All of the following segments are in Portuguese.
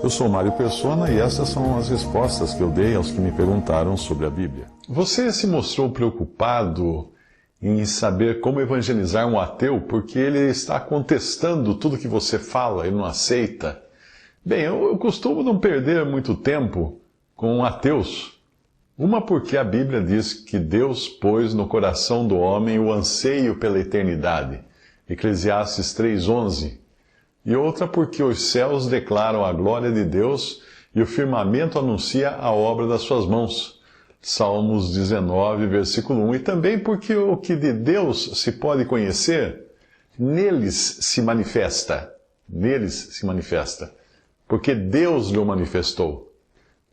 Eu sou Mário Persona e essas são as respostas que eu dei aos que me perguntaram sobre a Bíblia. Você se mostrou preocupado em saber como evangelizar um ateu porque ele está contestando tudo que você fala, ele não aceita. Bem, eu costumo não perder muito tempo com ateus. Uma porque a Bíblia diz que Deus pôs no coração do homem o anseio pela eternidade. Eclesiastes 3:11. E outra porque os céus declaram a glória de Deus e o firmamento anuncia a obra das suas mãos. Salmos 19, versículo 1. E também porque o que de Deus se pode conhecer, neles se manifesta. Neles se manifesta. Porque Deus lhe manifestou.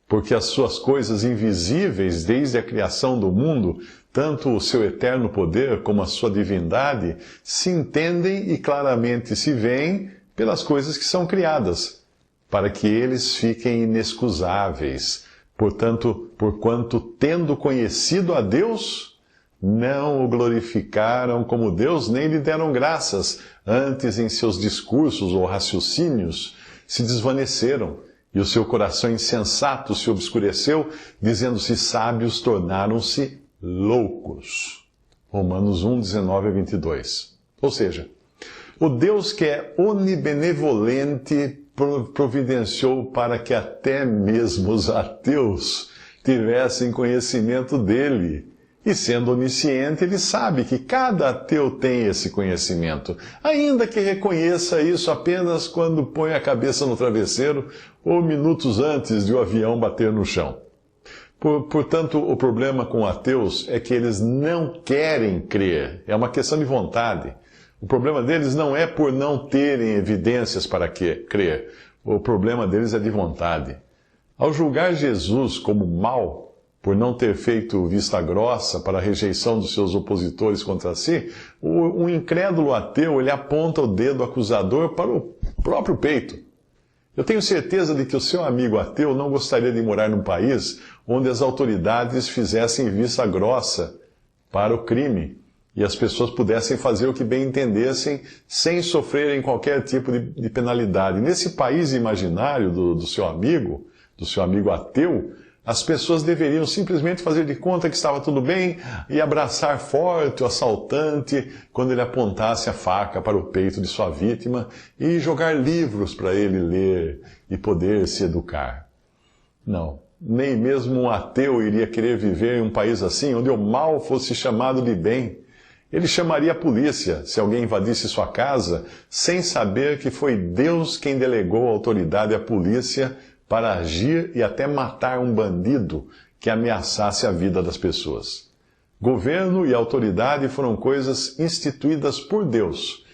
Porque as suas coisas invisíveis desde a criação do mundo, tanto o seu eterno poder como a sua divindade, se entendem e claramente se veem pelas coisas que são criadas, para que eles fiquem inexcusáveis. Porquanto, tendo conhecido a Deus, não o glorificaram como Deus, nem lhe deram graças. Antes, em seus discursos ou raciocínios, se desvaneceram, e o seu coração insensato se obscureceu, dizendo-se sábios, tornaram-se loucos. Romanos 1, 19 a 22. Ou seja, o Deus que é onibenevolente providenciou para que até mesmo os ateus tivessem conhecimento dele. E sendo onisciente, ele sabe que cada ateu tem esse conhecimento, ainda que reconheça isso apenas quando põe a cabeça no travesseiro ou minutos antes de o avião bater no chão. Portanto, o problema com ateus é que eles não querem crer. É uma questão de vontade. O problema deles não é por não terem evidências para crer. O problema deles é de vontade. Ao julgar Jesus como mau, por não ter feito vista grossa para a rejeição dos seus opositores contra si, o incrédulo ateu ele aponta o dedo acusador para o próprio peito. Eu tenho certeza de que o seu amigo ateu não gostaria de morar num país onde as autoridades fizessem vista grossa para o crime e as pessoas pudessem fazer o que bem entendessem sem sofrerem qualquer tipo de penalidade. Nesse país imaginário do seu amigo ateu, as pessoas deveriam simplesmente fazer de conta que estava tudo bem e abraçar forte o assaltante quando ele apontasse a faca para o peito de sua vítima e jogar livros para ele ler e poder se educar. Não, nem mesmo um ateu iria querer viver em um país assim, onde o mal fosse chamado de bem. Ele chamaria a polícia se alguém invadisse sua casa sem saber que foi Deus quem delegou a autoridade à polícia para agir e até matar um bandido que ameaçasse a vida das pessoas. Governo e autoridade foram coisas instituídas por Deus.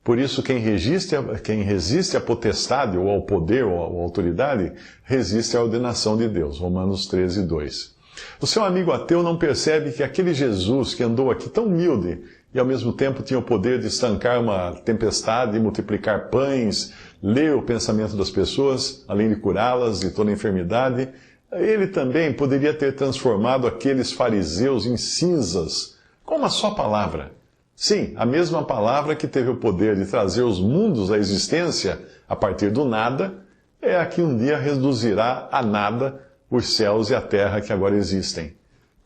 Por isso, quem resiste à potestade ou ao poder ou à autoridade, resiste à ordenação de Deus. Romanos 13, 2. O seu amigo ateu não percebe que aquele Jesus que andou aqui tão humilde e ao mesmo tempo tinha o poder de estancar uma tempestade e multiplicar pães, ler o pensamento das pessoas, além de curá-las de toda enfermidade, ele também poderia ter transformado aqueles fariseus em cinzas com uma só palavra. Sim, a mesma palavra que teve o poder de trazer os mundos à existência a partir do nada, é a que um dia reduzirá a nada os céus e a terra que agora existem.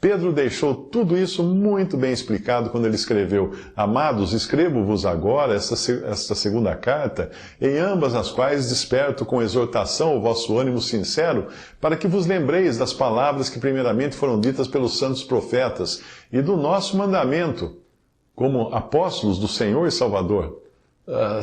Pedro deixou tudo isso muito bem explicado quando ele escreveu: Amados, escrevo-vos agora esta segunda carta, em ambas as quais desperto com exortação o vosso ânimo sincero, para que vos lembreis das palavras que primeiramente foram ditas pelos santos profetas, e do nosso mandamento, como apóstolos do Senhor e Salvador.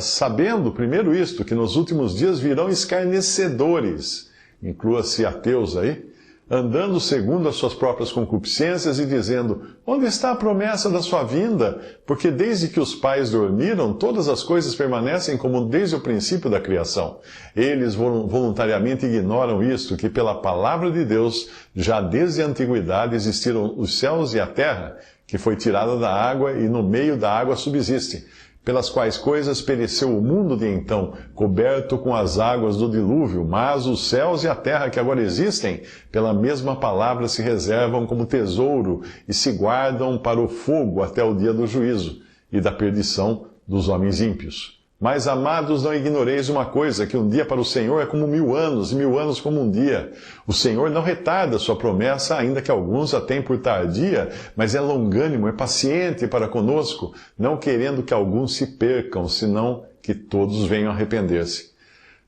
Sabendo, primeiro isto, que nos últimos dias virão escarnecedores, inclua-se ateus aí, andando segundo as suas próprias concupiscências e dizendo: onde está a promessa da sua vinda? Porque desde que os pais dormiram, todas as coisas permanecem como desde o princípio da criação. Eles voluntariamente ignoram isto, que pela palavra de Deus, já desde a antiguidade existiram os céus e a terra, que foi tirada da água e no meio da água subsiste, pelas quais coisas pereceu o mundo de então, coberto com as águas do dilúvio, mas os céus e a terra que agora existem, pela mesma palavra se reservam como tesouro e se guardam para o fogo até o dia do juízo e da perdição dos homens ímpios. Mas, amados, não ignoreis uma coisa, que um dia para o Senhor é como 1000 anos, e 1000 anos como um dia. O Senhor não retarda sua promessa, ainda que alguns a tenham por tardia, mas é longânimo, é paciente para conosco, não querendo que alguns se percam, senão que todos venham arrepender-se.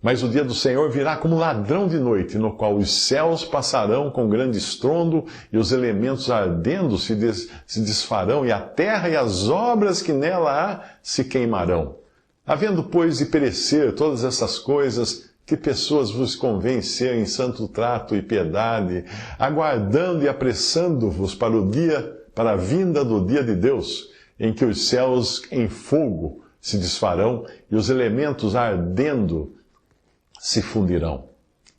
Mas o dia do Senhor virá como ladrão de noite, no qual os céus passarão com grande estrondo, e os elementos ardendo se desfarão, e a terra e as obras que nela há se queimarão. Havendo, pois, de perecer todas essas coisas, que pessoas vos convém ser em santo trato e piedade, aguardando e apressando-vos para a vinda do dia de Deus, em que os céus em fogo se desfarão, e os elementos ardendo se fundirão.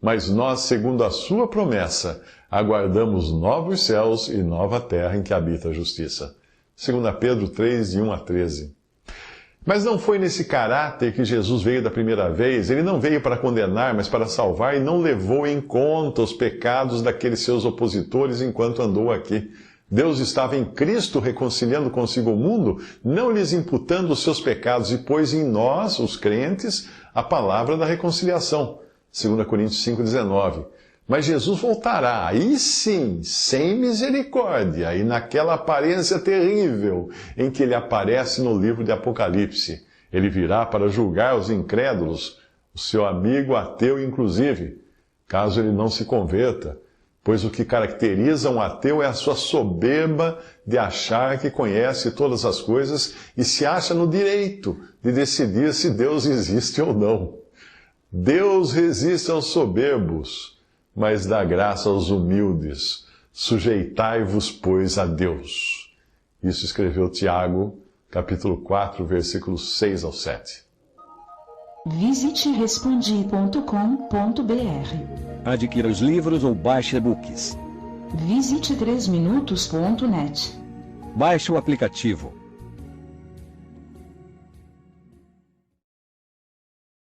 Mas nós, segundo a sua promessa, aguardamos novos céus e nova terra em que habita a justiça. 2 Pedro 3, de 1 a 13. Mas não foi nesse caráter que Jesus veio da primeira vez. Ele não veio para condenar, mas para salvar, e não levou em conta os pecados daqueles seus opositores enquanto andou aqui. Deus estava em Cristo reconciliando consigo o mundo, não lhes imputando os seus pecados, e pôs em nós, os crentes, a palavra da reconciliação. 2 Coríntios 5,19. Mas Jesus voltará, aí sim, sem misericórdia, e naquela aparência terrível em que ele aparece no livro de Apocalipse. Ele virá para julgar os incrédulos, o seu amigo ateu inclusive, caso ele não se converta, pois o que caracteriza um ateu é a sua soberba de achar que conhece todas as coisas e se acha no direito de decidir se Deus existe ou não. Deus resiste aos soberbos, mas dá graça aos humildes. Sujeitai-vos, pois, a Deus. Isso escreveu Tiago, capítulo 4, versículos 6 ao 7. Visite respondi.com.br. Adquira os livros ou baixe e-books. Visite 3minutos.net. Baixe o aplicativo.